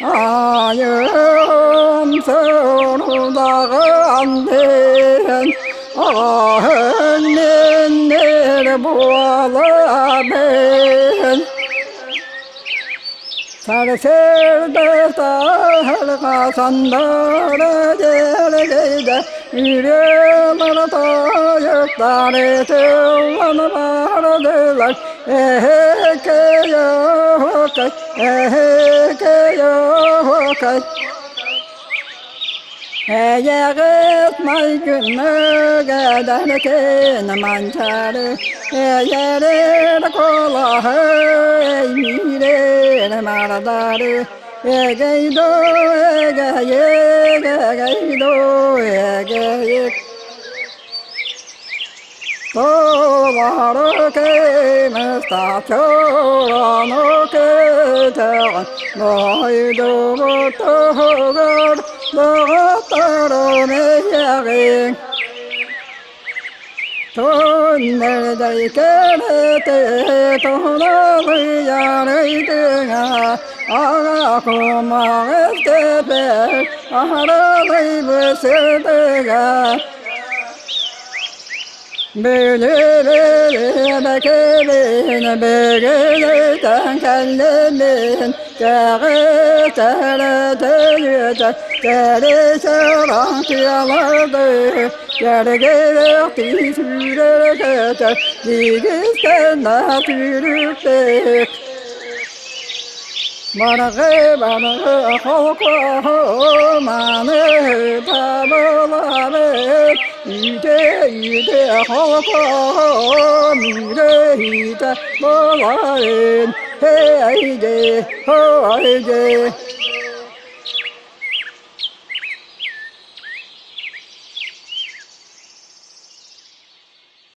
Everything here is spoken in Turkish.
Ayım sırdagandır Ahınnindir bualaben Sarsırdı sarga sandara gelgeyde Yürüyorlar tayıkları tığlanı vardılar Eheke yokay, eheke yokay Eğer may günü giderken mançarı Eğer kolahı eğmirir mardarı Egeydo, egeyek, egeydo, egeyek Tovarı kemiz taçoranı keteğen Noydu tuğur Dağıtırım eğeğin Tünlerdeyken ete tuğnalı yarıydın Ağa kumağı teper Ahralı bısırdığa Bülü bekelin Bülü'den kellemin Kâğı târıtı Kârı sağlam kıyalardı Gergerek tüsürek eter Digizden türüktek Barığı halka manı tabılamet Yüde halka müreğde bulayın Heyde, hayde